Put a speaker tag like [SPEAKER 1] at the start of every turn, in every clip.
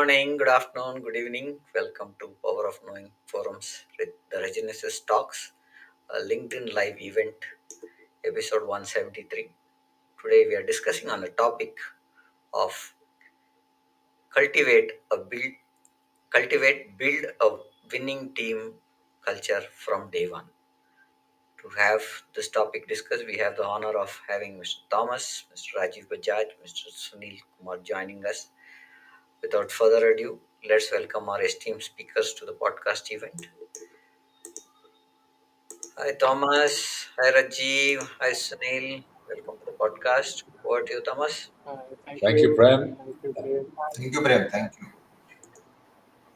[SPEAKER 1] morning, good afternoon, good evening. Welcome to Power of Knowing Forums with the Regenesis Talks, a LinkedIn live event, episode 173. Today we are discussing on the topic of cultivate a build, build a winning team culture from day one. To have this topic discussed, we have the honor of having Mr. Thomas, Mr. Rajiv Bajaj, Mr. Sunil Kumar joining us. Without further ado, let's welcome our esteemed speakers to the podcast event. Hi Thomas, hi Rajiv, hi Sunil. Welcome to the podcast. Over to you, Thomas.
[SPEAKER 2] Thank
[SPEAKER 3] Thank you,
[SPEAKER 2] you.
[SPEAKER 3] Prem.
[SPEAKER 2] Thank you, Prem.
[SPEAKER 4] Thank you, Prem. Thank you.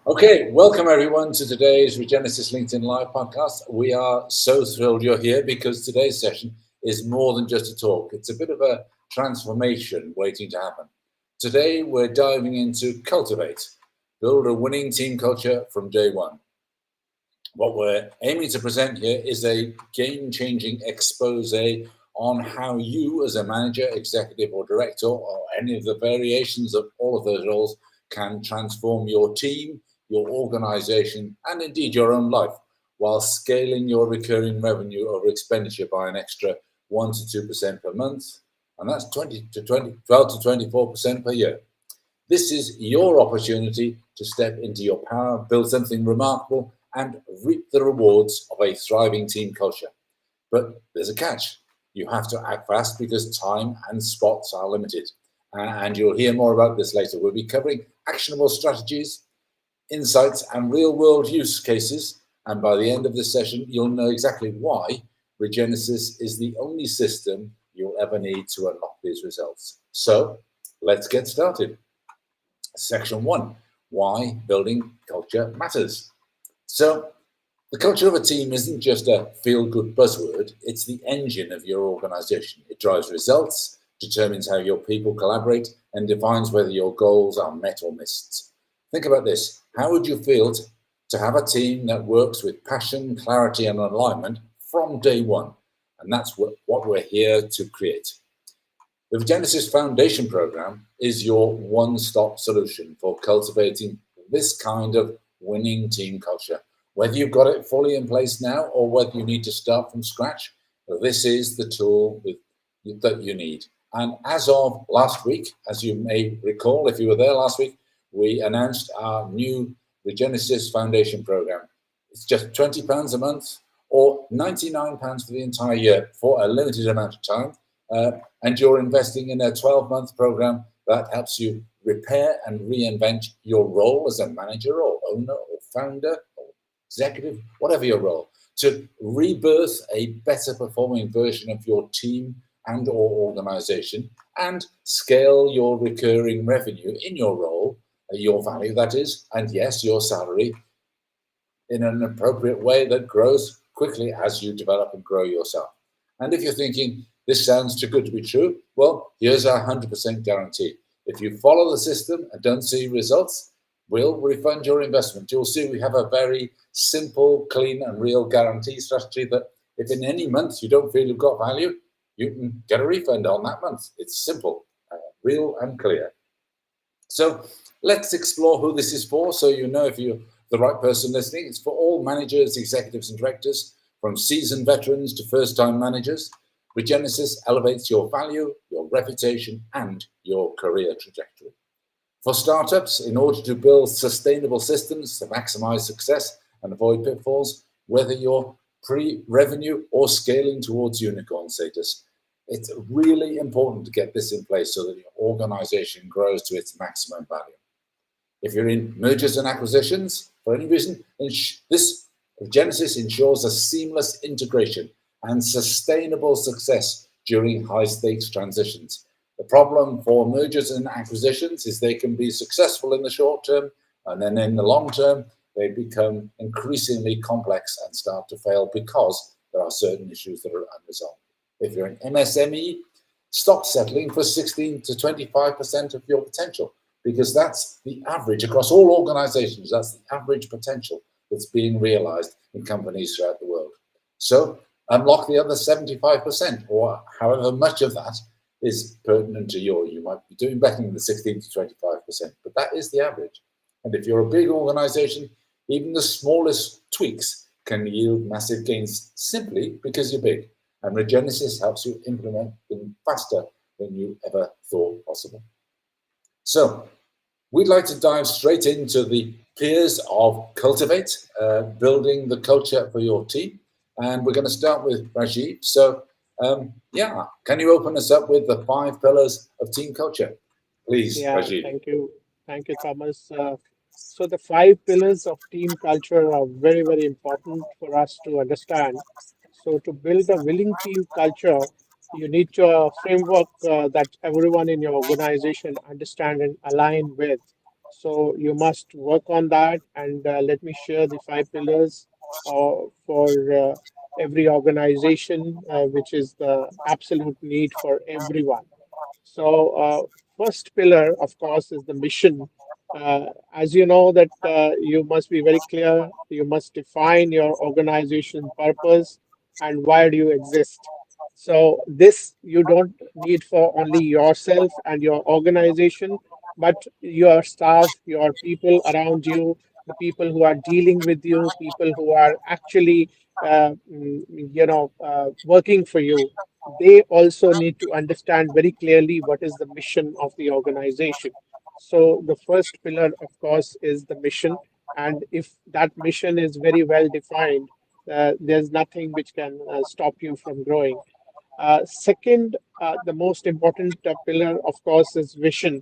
[SPEAKER 3] Okay, welcome everyone to today's Regenesis LinkedIn Live podcast. We are so thrilled you're here because today's session is more than just a talk. It's a bit of a transformation waiting to happen. Today, we're diving into Cultivate, build a winning team culture from day one. What we're aiming to present here is a game-changing expose on how you as a manager, executive or director, or any of the variations of all of those roles can transform your team, your organization, and indeed your own life, while scaling your recurring revenue over expenditure by an extra 1 to 2% per month, and that's 12 to 24% per year. This is your opportunity to step into your power, build something remarkable, and reap the rewards of a thriving team culture. But there's a catch. You have to act fast because time and spots are limited. And you'll hear more about this later. We'll be covering actionable strategies, insights, and real-world use cases. And by the end of this session, you'll know exactly why Regenesis is the only system you'll ever need to unlock these results. So let's get started. Section 1, why building culture matters. So the culture of a team isn't just a feel-good buzzword, it's the engine of your organization. It drives results, determines how your people collaborate, and defines whether your goals are met or missed. Think about this. How would you feel to have a team that works with passion, clarity, and alignment from day one? And that's what we're here to create. The Regenesis Foundation Program is your one-stop solution for cultivating this kind of winning team culture. Whether you've got it fully in place now or whether you need to start from scratch, this is the tool that you need. And as of last week, as you may recall, if you were there last week, we announced our new Regenesis Foundation Program. It's just £20 a month or £99 for the entire year for a limited amount of time. And you're investing in a 12-month program that helps you repair and reinvent your role as a manager or owner or founder or executive, whatever your role, to rebirth a better performing version of your team and or organization and scale your recurring revenue in your role, your value that is, and yes, your salary in an appropriate way that grows quickly as you develop and grow yourself. And if you're thinking, this sounds too good to be true, well, here's our 100% guarantee. If you follow the system and don't see results, we'll refund your investment. You'll see we have a very simple, clean, and real guarantee strategy that if in any month you don't feel you've got value, you can get a refund on that month. It's simple, real, and clear. So let's explore who this is for so you know if you're the right person listening. It's for all managers, executives, and directors, from seasoned veterans to first-time managers. Regenesis elevates your value, your reputation, and your career trajectory. For startups, in order to build sustainable systems to maximize success and avoid pitfalls, whether you're pre-revenue or scaling towards unicorn status, it's really important to get this in place so that your organization grows to its maximum value. If you're in mergers and acquisitions, for any reason, this Regenesis ensures a seamless integration and sustainable success during high-stakes transitions. The problem for mergers and acquisitions is they can be successful in the short term, and then in the long term, they become increasingly complex and start to fail because there are certain issues that are unresolved. If you're an MSME, stop settling for 16 to 25% of your potential, because that's the average across all organizations. That's the average potential that's being realized in companies throughout the world. So unlock the other 75%, or however much of that is pertinent to you. You might be doing better than the 16 to 25%, but that is the average. And if you're a big organization, even the smallest tweaks can yield massive gains simply because you're big. And Regenesis helps you implement them faster than you ever thought possible. So, we'd like to dive straight into the peers of Cultivate, building the culture for your team. And we're going to start with Rajiv. So, yeah, can you open us up with the 5 pillars of team culture? Please,
[SPEAKER 2] Yeah,
[SPEAKER 3] Rajiv.
[SPEAKER 2] thank you. Thank you, Thomas. So the five pillars of team culture are very, very important for us to understand. So to build a willing team culture, you need a framework that everyone in your organization understand and align with. So you must work on that, and let me share the five pillars for every organization, which is the absolute need for everyone. So, first pillar, of course, is the mission. As you know, that you must be very clear. You must define your organization purpose and why do you exist. So, this you don't need for only yourself and your organization, but your staff, your people around you, the people who are dealing with you, people who are actually, working for you, they also need to understand very clearly what is the mission of the organization. So the first pillar, of course, is the mission. And if that mission is very well defined, there's nothing which can stop you from growing. Second, the most important pillar, of course, is vision.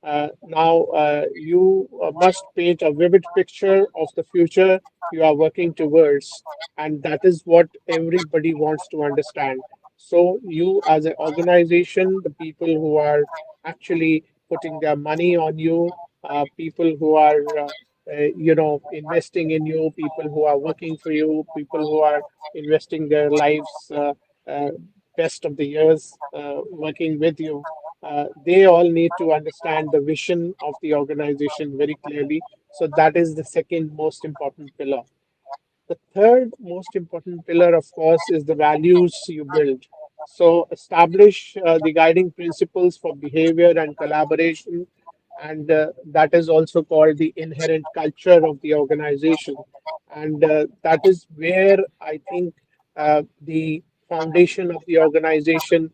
[SPEAKER 2] Now, you must paint a vivid picture of the future you are working towards, and that is what everybody wants to understand. So, you as an organization, the people who are actually putting their money on you, people who are investing in you, people who are working for you, people who are investing their lives. Uh, Best of the years working with you, they all need to understand the vision of the organization very clearly. So that is the second most important pillar. The third most important pillar, of course, is the values you build. So establish the guiding principles for behavior and collaboration, and that is also called the inherent culture of the organization. And that is where I think the foundation of the organization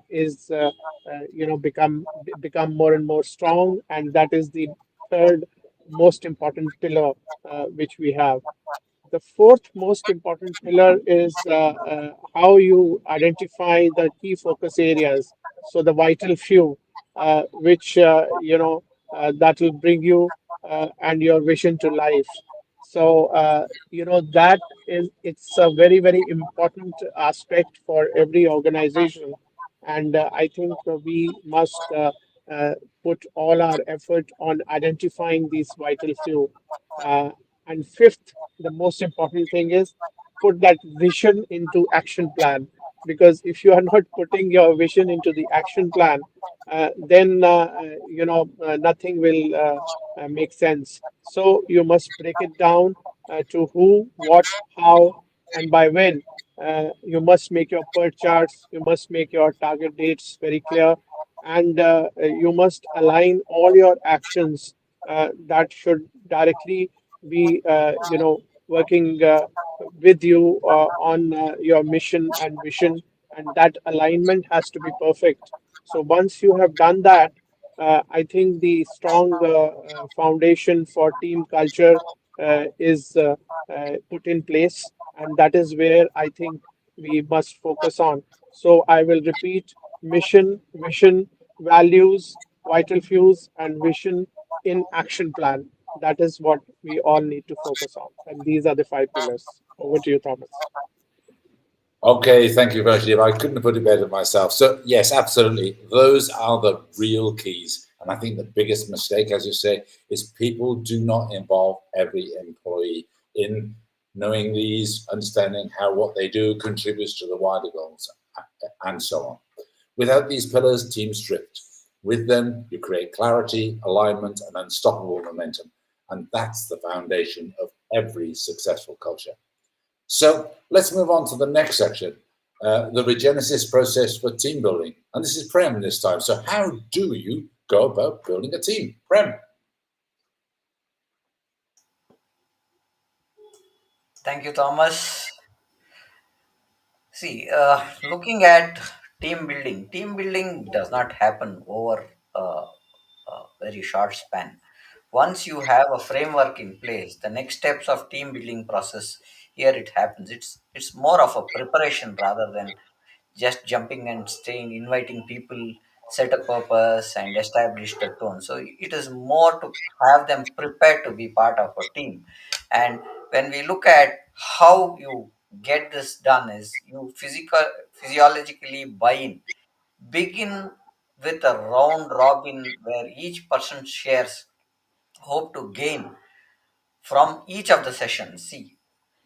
[SPEAKER 2] is, become more and more strong, and that is the third most important pillar which we have. The fourth most important pillar is how you identify the key focus areas. So the vital few, which that will bring you and your vision to life. So that is, it's a very, very important aspect for every organization, and I think we must uh, put all our effort on identifying these vital few. Uh, and fifth, the most important thing is put that vision into action plan, because if you are not putting your vision into the action plan, then nothing will make sense. So you must break it down to who, what, how, and by when. You must make your PERT charts, you must make your target dates very clear, and you must align all your actions that should directly be working with you on your mission and vision, and that alignment has to be perfect. So once you have done that, I think the strong foundation for team culture is put in place, and that is where I think we must focus on. So I will repeat: mission, vision, values, vital fews, and vision in action plan. That is what we all need to focus on. And these are the five pillars. Over to you, Thomas.
[SPEAKER 3] Okay, thank you, Rajiv. I couldn't have put it better myself. So, yes, absolutely. Those are the real keys. And I think the biggest mistake, as you say, is people do not involve every employee in knowing these, understanding how what they do contributes to the wider goals, and so on. Without these pillars, teams drift. With them, you create clarity, alignment, and unstoppable momentum. And that's the foundation of every successful culture. So let's move on to the next section, the regenesis process for team building. And this is Prem this time. So how do you go about building a team? Prem.
[SPEAKER 1] Thank you, Thomas. See, looking at team building does not happen over a very short span. Once you have a framework in place, the next steps of team building process here it happens. It's more of a preparation rather than just jumping and staying, inviting people, set a purpose and establish the tone. So it is more to have them prepared to be part of a team. And when we look at how you get this done is you physiologically buy in. Begin with a round robin where each person shares hope to gain from each of the sessions. See,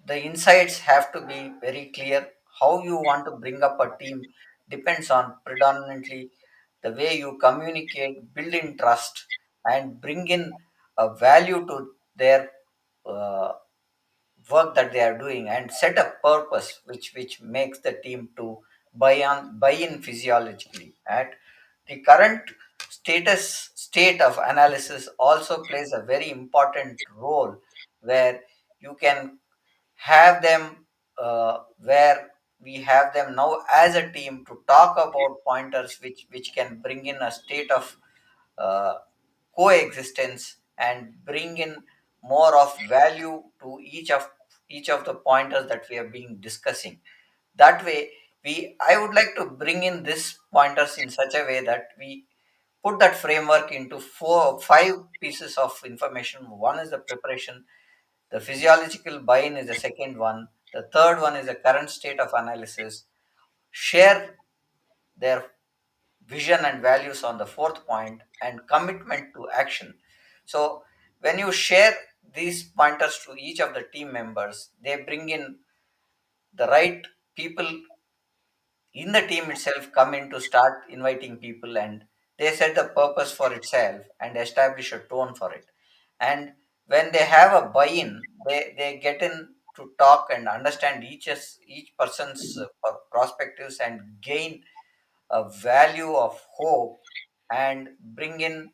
[SPEAKER 1] the insights have to be very clear. How you want to bring up a team depends on predominantly the way you communicate, build in trust, and bring in a value to their uh, work that they are doing, and set a purpose which makes the team to buy in physiologically. At the current state of analysis also plays a very important role, where you can have them where we have them now as a team to talk about pointers which can bring in a state of uh, coexistence and bring in more of value to each of the pointers that we have been discussing. That way, we I would like to bring in these pointers in such a way that we put that framework into five pieces of information. One is the preparation, the physiological buy-in is the second one, the third one is the current state of analysis, share their vision and values on the fourth point, and commitment to action. So when you share these pointers to each of the team members, they bring in the right people in the team itself, come in to start inviting people, and they set the purpose for itself and establish a tone for it. And when they have a buy-in, they get in to talk and understand each person's perspectives and gain a value of hope and bring in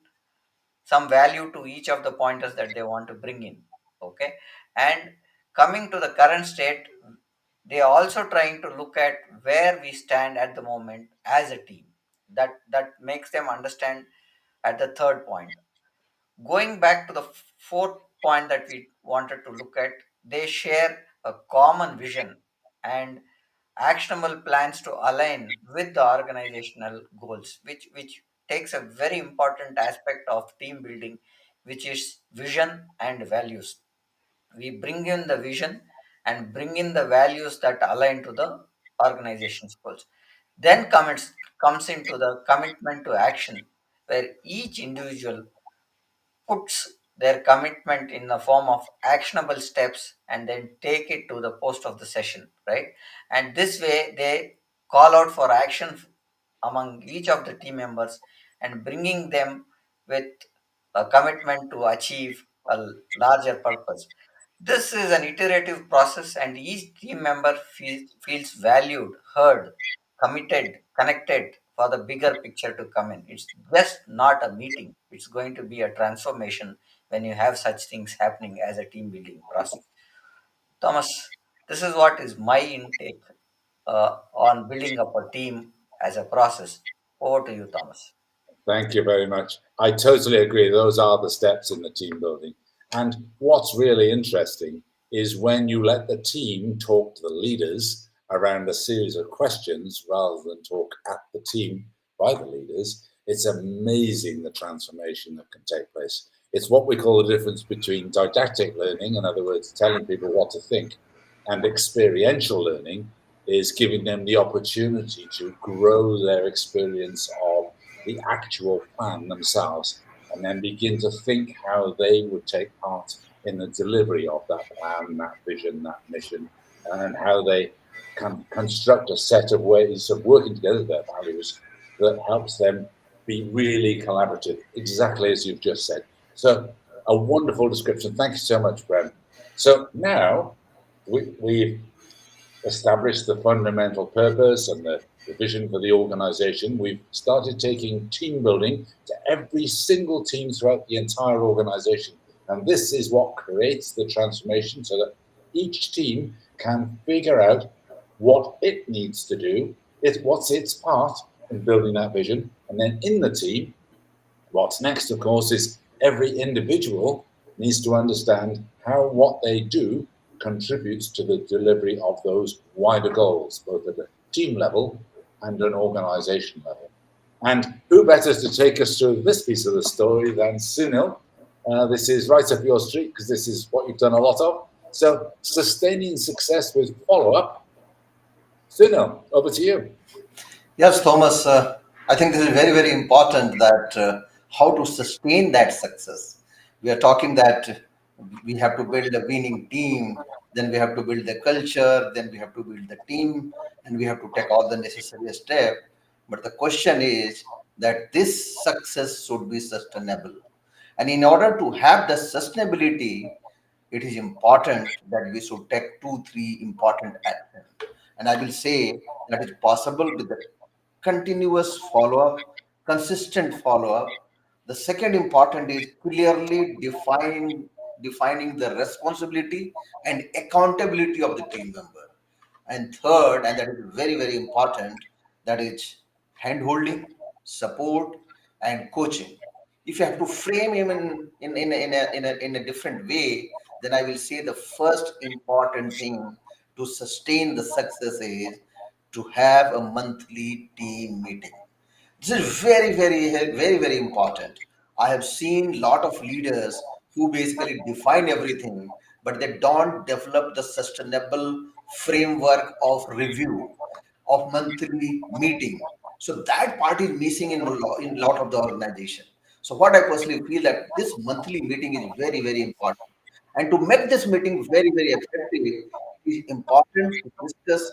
[SPEAKER 1] some value to each of the pointers that they want to bring in. Okay. And coming to the current state, they are also trying to look at where we stand at the moment as a team. That makes them understand at the third point. Going back to the fourth point that we wanted to look at, they share a common vision and actionable plans to align with the organizational goals, which takes a very important aspect of team building, which is vision and values. We bring in the vision and bring in the values that align to the organization's goals. Then comes into the commitment to action, where each individual puts their commitment in the form of actionable steps and then take it to the post of the session, right? And this way they call out for action among each of the team members and bringing them with a commitment to achieve a larger purpose. This is an iterative process, and each team member feels valued, heard, committed, connected for the bigger picture to come in. It's just not a meeting, it's going to be a transformation when you have such things happening as a team building process. Thomas, this is what is my intake on building up a team as a process. Over to you, Thomas.
[SPEAKER 3] Thank you very much. I totally agree. Those are the steps in the team building. And what's really interesting is when you let the team talk to the leaders around a series of questions rather than talk at the team by the leaders, it's amazing the transformation that can take place. It's what we call the difference between didactic learning, in other words, telling people what to think, and experiential learning is giving them the opportunity to grow their experience of the actual plan themselves and then begin to think how they would take part in the delivery of that plan, that vision, that mission, and how they can construct a set of ways of working together, their values, that helps them be really collaborative, exactly as you've just said. So, a wonderful description. Thank you so much, Prem. So, now we've established the fundamental purpose and the vision for the organization. We've started taking team building to every single team throughout the entire organization. And this is what creates the transformation so that each team can figure out what it needs to do, what's its part in building that vision, and then in the team, what's next, of course, is every individual needs to understand how what they do contributes to the delivery of those wider goals, both at a team level and an organization level. And who better to take us through this piece of the story than Sunil? This is right up your street because this is what you've done a lot of. So, sustaining success with follow up. Sunil, over to you.
[SPEAKER 4] Yes, Thomas, I think this is very, very important that how to sustain that success. We are talking that we have to build a winning team, then we have to build the culture, then we have to build the team, and we have to take all the necessary steps. But the question is that this success should be sustainable. And in order to have the sustainability, it is important that we should take two, three important actions. And I will say that is possible with the continuous follow-up, consistent follow-up. The second important is clearly defining the responsibility and accountability of the team member. And third, and that is very, very important, that is hand holding, support, and coaching. If you have to frame him in a different way, then I will say the first important thing to sustain the success is to have a monthly team meeting. This is very, very, very, very important. I have seen a lot of leaders who basically define everything, but they don't develop the sustainable framework of review, of monthly meeting. So that part is missing in lot of the organization. So what I personally feel that this monthly meeting is very, very important. And to make this meeting very, very effective, it is important to discuss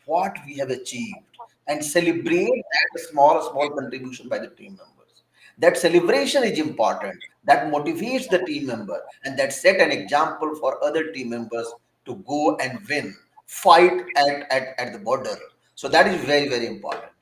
[SPEAKER 4] what we have achieved and celebrate that small contribution by the team members. That celebration is important. That motivates the team member and that set an example for other team members to go and win, fight at the border. So that is very, very important.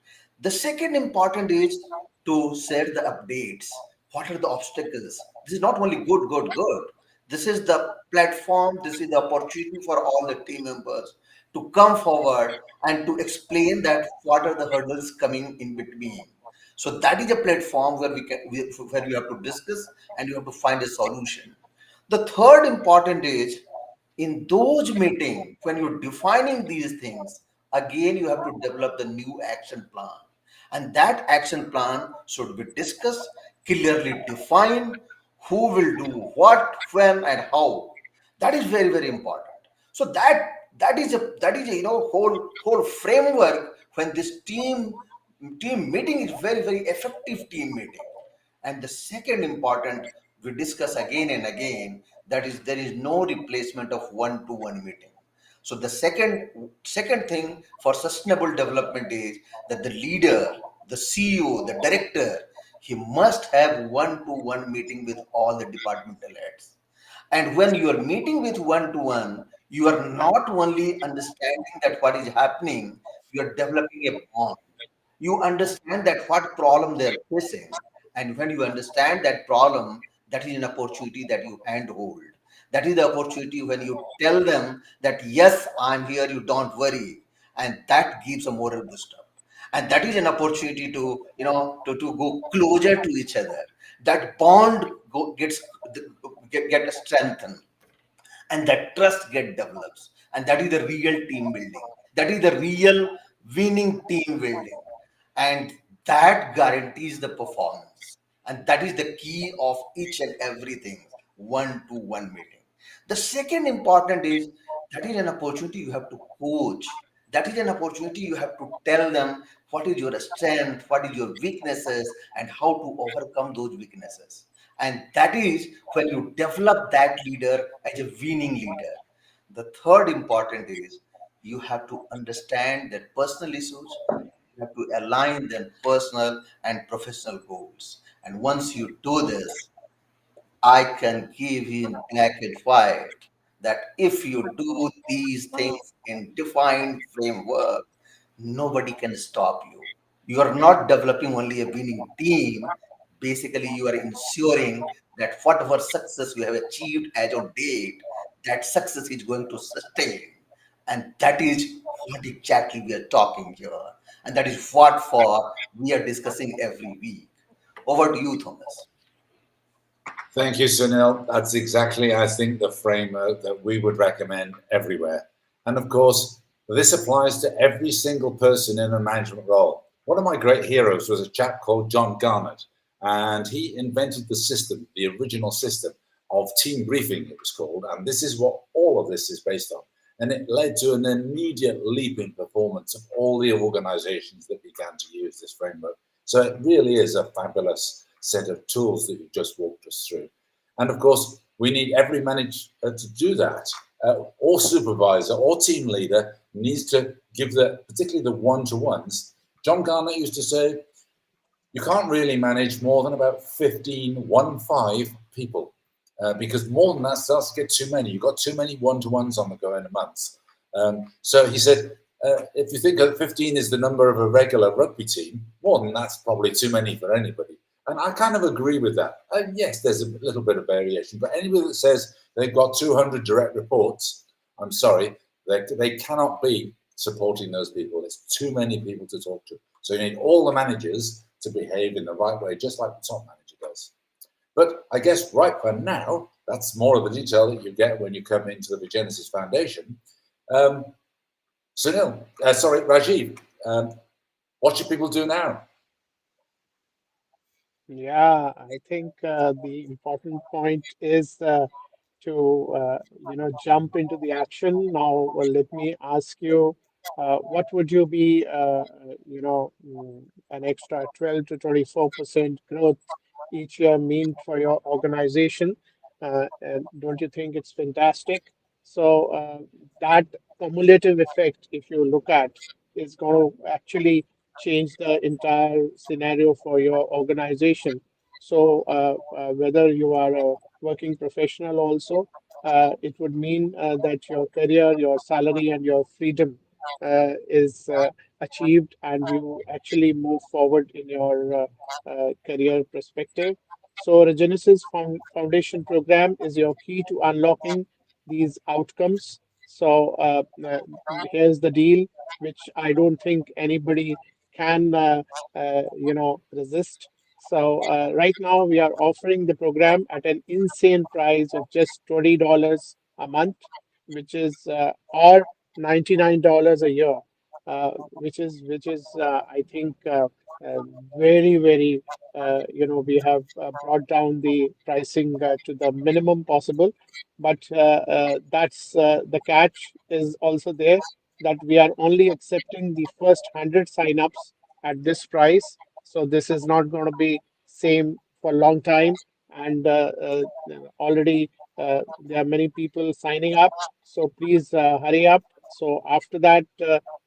[SPEAKER 4] The second important is to share the updates. What are the obstacles? This is not only good, good, good. This is the platform, this is the opportunity for all the team members to come forward and to explain that what are the hurdles coming in between. So that is a platform where where you have to discuss and you have to find a solution. The third important is in those meetings when you're defining these things, again you have to develop the new action plan, and that action plan should be discussed, clearly define who will do what, when, and how. That is very, very important. So that is a whole framework when this team meeting is very, very effective team meeting. And the second important, we discuss again and again, that is there is no replacement of one-to-one meeting. So the second thing for sustainable development is that the leader, the CEO, the director, he must have one-to-one meeting with all the departmental heads. And when you are meeting with one-to-one, you are not only understanding that what is happening, you are developing a bond. You understand that what problem they're facing, and when you understand that problem, that is an opportunity that you handhold. That is the opportunity when you tell them that yes, I'm here, you don't worry, and that gives a moral boost up. And that is an opportunity to to go closer to each other. That bond get strengthened, and that trust get develops, and that is the real team building, that is the real winning team building, and that guarantees the performance, and that is the key of each and everything. One to one meeting. The second important is that is an opportunity you have to coach. That is an opportunity you have to tell them what is your strength, what is your weaknesses, and how to overcome those weaknesses. And that is when you develop that leader as a winning leader. The third important is you have to understand their personal issues. You have to align their personal and professional goals. And once you do this, I can give you in black and white that if you do these things in defined framework, nobody can stop you. You are not developing only a winning team. Basically, you are ensuring that whatever success you have achieved as on date, that success is going to sustain. And that is what exactly we are talking here. And that is what for we are discussing every week. Over to you, Thomas.
[SPEAKER 3] Thank you, Sunil. That's exactly, I think, the framework that we would recommend everywhere. And of course, this applies to every single person in a management role. One of my great heroes was a chap called John Garnett, and he invented the system, the original system of team briefing, it was called. And this is what all of this is based on. And it led to an immediate leap in performance of all the organizations that began to use this framework. So it really is a fabulous set of tools that you've just walked us through. And of course, we need every manager to do that, or supervisor or team leader needs to give particularly the one-to-ones. John Garnett used to say, you can't really manage more than about 15 people, because more than that starts to get too many. You've got too many one-to-ones on the go in a month. So he said, if you think that 15 is the number of a regular rugby team, more than that's probably too many for anybody. And I kind of agree with that. Yes, there's a little bit of variation, but anybody that says they've got 200 direct reports, I'm sorry, they cannot be supporting those people. It's too many people to talk to. So you need all the managers to behave in the right way, just like the top manager does. But I guess right for now, that's more of the detail that you get when you come into the Regenesis Foundation. Rajiv, what should people do now?
[SPEAKER 2] Yeah, I think the important point is to jump into the action. Now, well, let me ask you, what would you be an extra 12 to 24% growth each year mean for your organization? And don't you think it's fantastic? So that cumulative effect, if you look at, is going to actually change the entire scenario for your organization. So whether you are a working professional also, it would mean that your career, your salary, and your freedom is achieved, and you actually move forward in your career perspective. So, the Genesis Foundation program is your key to unlocking these outcomes. So, here's the deal, which I don't think anybody can, resist. So right now we are offering the program at an insane price of just $20 a month, which is or $99 a year, which is I think uh, very we have brought down the pricing to the minimum possible, but that's the catch is also there, that we are only accepting the first 100 signups at this price. So this is not going to be same for a long time. And already there are many people signing up. So please hurry up. So after that,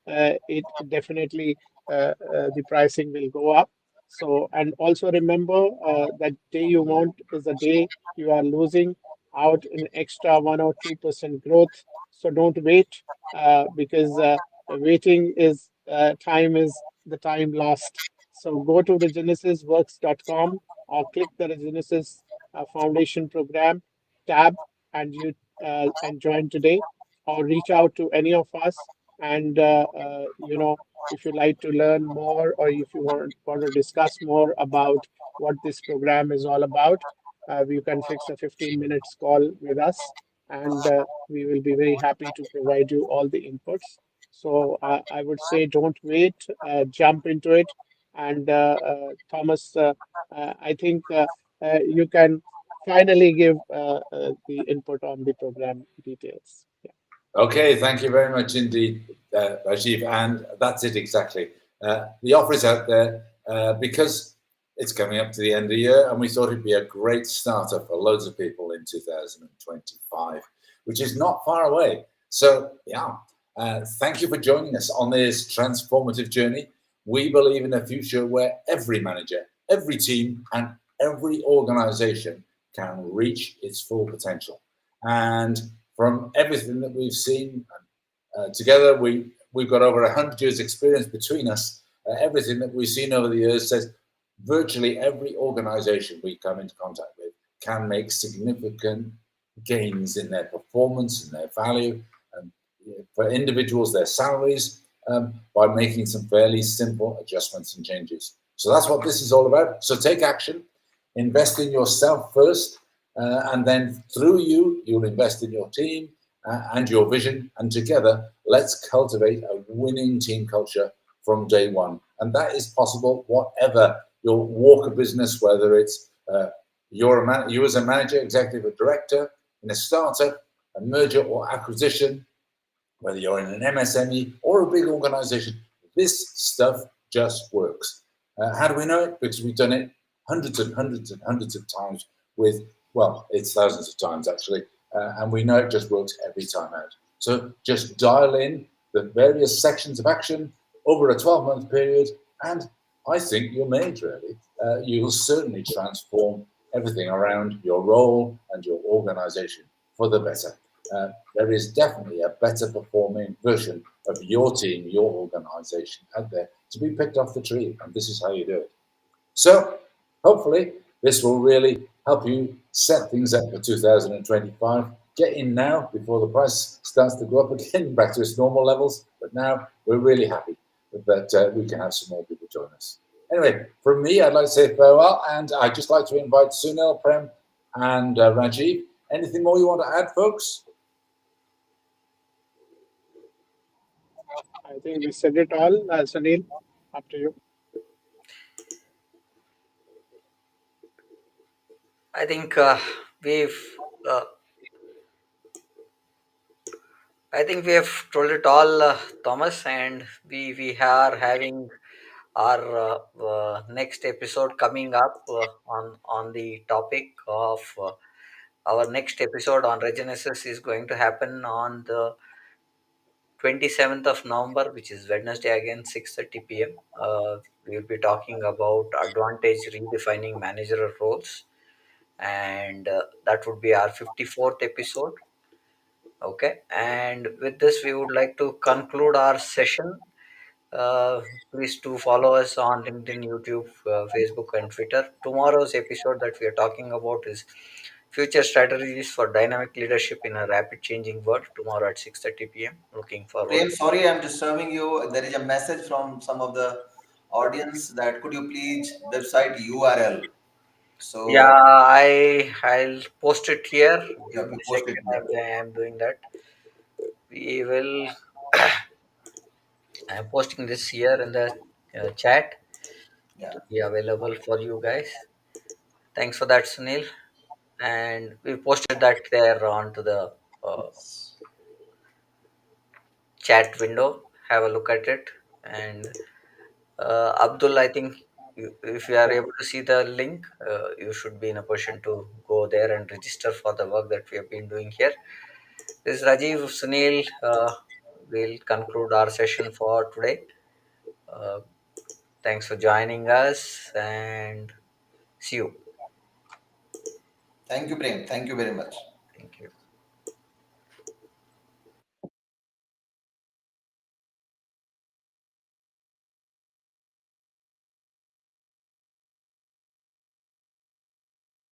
[SPEAKER 2] it definitely the pricing will go up. So, and also remember that day you want is the day you are losing out in extra 1 or 2% growth. So don't wait, because waiting is time is the time lost. So go to regenesisworks.com or click the Regenesis Foundation program tab, and you and join today, or reach out to any of us. And if you'd like to learn more, or if you want to discuss more about what this program is all about, you can fix a 15 minutes call with us, and we will be very happy to provide you all the inputs. So I would say don't wait, jump into it. And Thomas, I think you can finally give the input on the program details. Yeah.
[SPEAKER 3] Okay, thank you very much indeed, Rajiv. And that's it exactly. The offer is out there because it's coming up to the end of the year, and we thought it'd be a great starter for loads of people in 2025, which is not far away. So, yeah, thank you for joining us on this transformative journey. We believe in a future where every manager, every team, and every organization can reach its full potential. And from everything that we've seen together, we've got over 100 years experience between us. Everything that we've seen over the years says virtually every organization we come into contact with can make significant gains in their performance and their value, and for individuals, their salaries, by making some fairly simple adjustments and changes. So that's what this is all about. So take action, invest in yourself first, and then through you, you'll invest in your team and your vision. And together, let's cultivate a winning team culture from day one. And that is possible, whatever your walk of business, whether it's you as a manager, executive, or director in a startup, a merger or acquisition, whether you're in an MSME or a big organization, this stuff just works. How do we know it? Because we've done it hundreds and hundreds and hundreds of times with, well, it's thousands of times actually, and we know it just works every time out. So just dial in the various sections of action over a 12-month period, and I think you're made really. You'll certainly transform everything around your role and your organization for the better. There is definitely a better performing version of your team, your organization out there to be picked off the tree, and this is how you do it. So, hopefully, this will really help you set things up for 2025. Get in now before the price starts to go up again back to its normal levels. But now we're really happy that we can have some more people join us. Anyway, from me, I'd like to say farewell, and I'd just like to invite Sunil, Prem, and Rajiv. Anything more you want to add, folks?
[SPEAKER 2] I think we said it all. Sunil, up to you.
[SPEAKER 1] I think we've uh, I think we have told it all, Thomas, and we are having our next episode coming up on the topic of our next episode on Regenesis is going to happen on the 27th of November, which is Wednesday again, 6:30 p.m. We'll be talking about advantage redefining managerial roles, and that would be our 54th episode. Okay, and with this, we would like to conclude our session. Please do follow us on LinkedIn, YouTube, Facebook, and Twitter. Tomorrow's episode that we are talking about is future strategies for dynamic leadership in a rapid changing world. Tomorrow at 6:30 p.m. Looking forward.
[SPEAKER 4] Prem, sorry, I'm disturbing you. There is a message from some of the audience that could you please website URL?
[SPEAKER 1] Yeah,
[SPEAKER 4] So
[SPEAKER 1] I'll post it here.
[SPEAKER 4] you
[SPEAKER 1] Give
[SPEAKER 4] have
[SPEAKER 1] me
[SPEAKER 4] to
[SPEAKER 1] a
[SPEAKER 4] post it
[SPEAKER 1] second.
[SPEAKER 4] there.
[SPEAKER 1] I am doing that. We will. I am posting this here in the chat
[SPEAKER 4] Yeah.
[SPEAKER 1] to be available for you guys. Thanks for that, Sunil. And we posted that there onto the uh,
[SPEAKER 4] Yes.
[SPEAKER 1] chat window. Have a look at it. And Abdul, I think if you are able to see the link, you should be in a position to go there and register for the work that we have been doing here. This is Rajiv, Sunil. We'll conclude our session for today. Uh, Thanks for joining us and see you.
[SPEAKER 4] Thank you, Prem. Thank you very much.
[SPEAKER 1] Thank you.